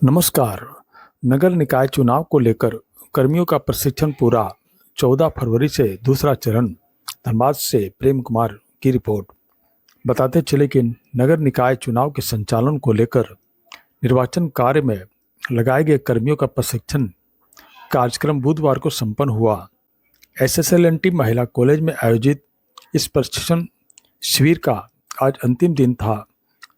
नमस्कार। नगर निकाय चुनाव को लेकर कर्मियों का प्रशिक्षण पूरा। 14 फरवरी से दूसरा चरण। धनबाद से प्रेम कुमार की रिपोर्ट। बताते चले कि नगर निकाय चुनाव के संचालन को लेकर निर्वाचन कार्य में लगाए गए कर्मियों का प्रशिक्षण कार्यक्रम बुधवार को संपन्न हुआ। SSLNT महिला कॉलेज में आयोजित इस प्रशिक्षण शिविर का आज अंतिम दिन था,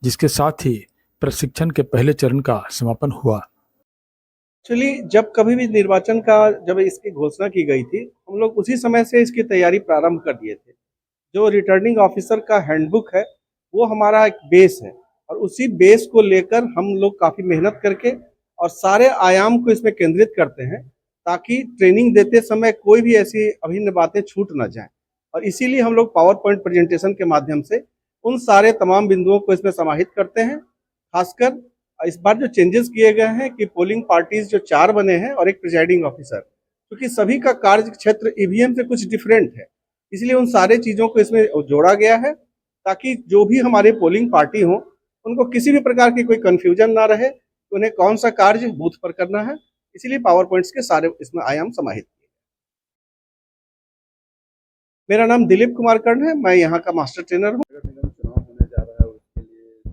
जिसके साथ ही प्रशिक्षण के पहले चरण का समापन हुआ। एक्चुअली जब कभी भी निर्वाचन का जब इसकी घोषणा की गई थी, हम लोग उसी समय से इसकी तैयारी प्रारंभ कर दिए थे। जो रिटर्निंग ऑफिसर का हैंडबुक है वो हमारा एक बेस है और उसी बेस को लेकर हम लोग काफ़ी मेहनत करके और सारे आयाम को इसमें केंद्रित करते हैं ताकि ट्रेनिंग देते समय कोई भी ऐसी अभिन्न बातें छूट ना जाए। और इसीलिए हम लोग पावर पॉइंट प्रेजेंटेशन के माध्यम से उन सारे तमाम बिंदुओं को इसमें समाहित करते हैं। खासकर इस बार जो चेंजेस किए गए हैं कि पोलिंग पार्टीज जो 4 बने हैं और एक प्रिजाइडिंग ऑफिसर, क्योंकि सभी का कार्य क्षेत्र ईवीएम से कुछ डिफरेंट है, इसलिए उन सारे चीज़ों को इसमें जोड़ा गया है ताकि जो भी हमारे पोलिंग पार्टी हो उनको किसी भी प्रकार की कोई कन्फ्यूजन ना रहे कि उन्हें कौन सा कार्य बूथ पर करना है। इसीलिए पावर पॉइंट्स के सारे इसमें आयाम समाहित किए। मेरा नाम दिलीप कुमार कर्ण है, मैं यहाँ का मास्टर ट्रेनर हूँ। नगर निगम चुनाव होने जा रहा है, उसके लिए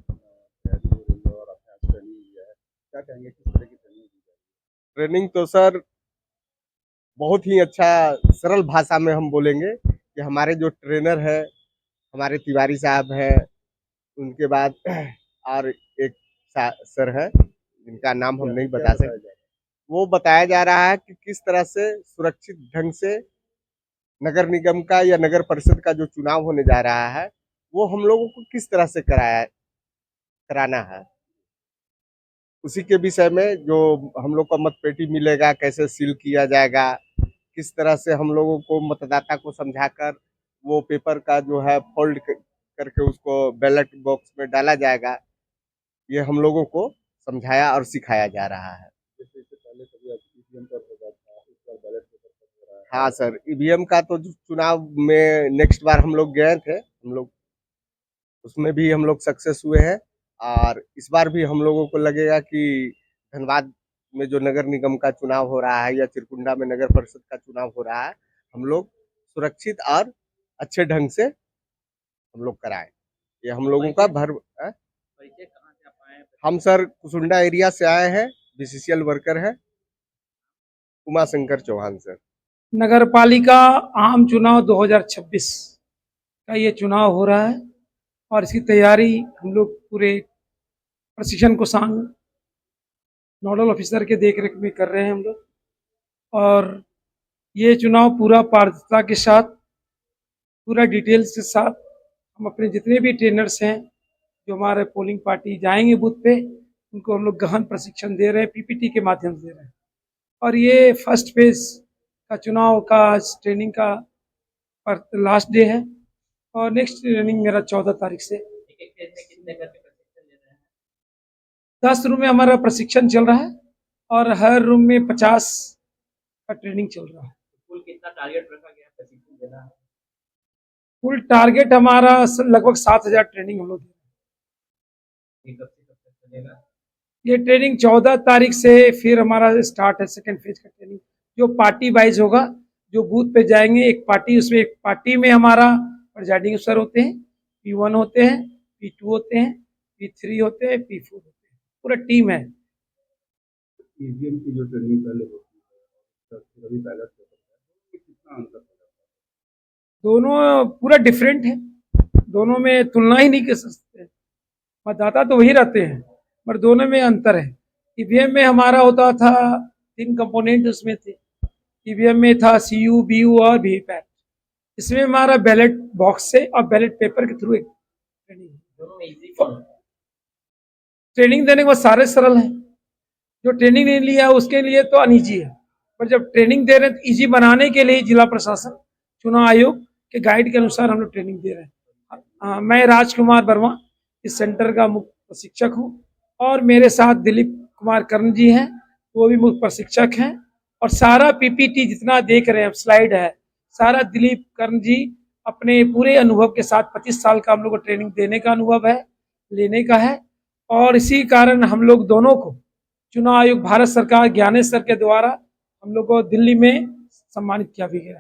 तैयारी हो रही है और आपने आज ट्रेनिंग लिया है। क्या कहेंगे, किस तरह की ट्रेनिंग दी जा रही है? ट्रेनिंग तो सर बहुत ही अच्छा, सरल भाषा में हम बोलेंगे कि हमारे जो ट्रेनर है, हमारे तिवारी साहब है, उनके बाद और एक सर है जिनका नाम हम नहीं बता सकते, वो बताया जा रहा है कि किस तरह से सुरक्षित ढंग से नगर निगम का या नगर परिषद का जो चुनाव होने जा रहा है वो हम लोगों को किस तरह से कराना है। उसी के विषय में जो हम लोग का मतपेटी मिलेगा, कैसे सील किया जाएगा, किस तरह से हम लोगों को मतदाता को समझाकर वो पेपर का जो है फोल्ड करके उसको बैलेट बॉक्स में डाला जाएगा, ये हम लोगों को समझाया और सिखाया जा रहा है। जैसे इससे पहले कभी ईवीएम पर होता था, इस बार बैलेट पेपर पर हो रहा है। हाँ सर, ईवीएम का तो चुनाव में नेक्स्ट बार हम लोग गए थे, हम लोग उसमें भी हम लोग सक्सेस हुए हैं और इस बार भी हम लोगों को लगेगा कि धनबाद में जो नगर निगम का चुनाव हो रहा है या चिरकुंडा में नगर परिषद का चुनाव हो रहा है, हम लोग सुरक्षित और अच्छे ढंग से हम लोग कराएं। ये हम लोगों का हम सर कुसुंडा एरिया से आए हैं, बीसीसीएल वर्कर है, उमा शंकर चौहान सर। नगर पालिका आम चुनाव 2026 का ये चुनाव हो रहा है और इसकी तैयारी हम लोग पूरे प्रशिक्षण को सांग नोडल ऑफिसर के देखरेख में कर रहे हैं हम लोग। और ये चुनाव पूरा पारदर्शिता के साथ, पूरा डिटेल्स के साथ हम अपने जितने भी ट्रेनर्स हैं जो हमारे पोलिंग पार्टी जाएंगे बूथ पे, उनको हम लोग गहन प्रशिक्षण दे रहे हैं, पीपीटी के माध्यम से दे रहे हैं। और ये फर्स्ट फेज का चुनाव का ट्रेनिंग का लास्ट डे है और नेक्स्ट ट्रेनिंग मेरा 14 तारीख से। 10 रूम में हमारा प्रशिक्षण चल रहा है और हर रूम में 50 का ट्रेनिंग चल रहा है। कुल कितना टारगेट रखा गया प्रशिक्षण देना है? फुल टारगेट हमारा लगभग 7,000 ट्रेनिंग हम लोग दे रहे हैं। कब से कब तक चलेगा? ये ट्रेनिंग 14 तारीख से फिर हमारा स्टार्ट है सेकेंड फेज का ट्रेनिंग, जो पार्टी वाइज होगा। जो बूथ पे जाएंगे एक पार्टी, उसमें एक पार्टी में हमारा प्रिजाइडिंग अफसर होते हैं, P1 होते हैं, P2 होते हैं, P3 होते हैं, P4 होते हैं, पूरा टीम है। ईवीएम की जो ट्रेनिंग पहले होती है और अभी बैलेट पेपर है, कितना अंतर हो जाता है? दोनों पूरा डिफरेंट है, दोनों में तुलना ही नहीं कर सकते। मतदाता तो वही रहते हैं पर दोनों में अंतर है। ईवीएम में हमारा होता था 3 कंपोनेंट उसमें थे। ईवीएम में था CU, BU और वीवीपैट। इसमें हमारा बैलेट बॉक्स से और बैलेट पेपर के थ्रू एक ट्रेनिंग देने के बाद सारे सरल हैं। जो ट्रेनिंग नहीं लिया उसके लिए तो अनईजी है, पर जब ट्रेनिंग दे रहे हैं तो ईजी बनाने के लिए जिला प्रशासन, चुनाव आयोग के गाइड के अनुसार हम लोग ट्रेनिंग दे रहे हैं। मैं राजकुमार वर्मा इस सेंटर का मुख्य प्रशिक्षक हूँ और मेरे साथ दिलीप कुमार कर्ण जी हैं, वो भी मुख्य प्रशिक्षक हैं। और सारा पीपीटी जितना देख रहे हैं, स्लाइड है, सारा दिलीप कर्ण जी अपने पूरे अनुभव के साथ 25 साल का हम लोग को ट्रेनिंग देने का अनुभव है, लेने का है। और इसी कारण हम लोग दोनों को चुनाव आयोग भारत सरकार ज्ञानेश सर के द्वारा हम लोग को दिल्ली में सम्मानित किया भी गया।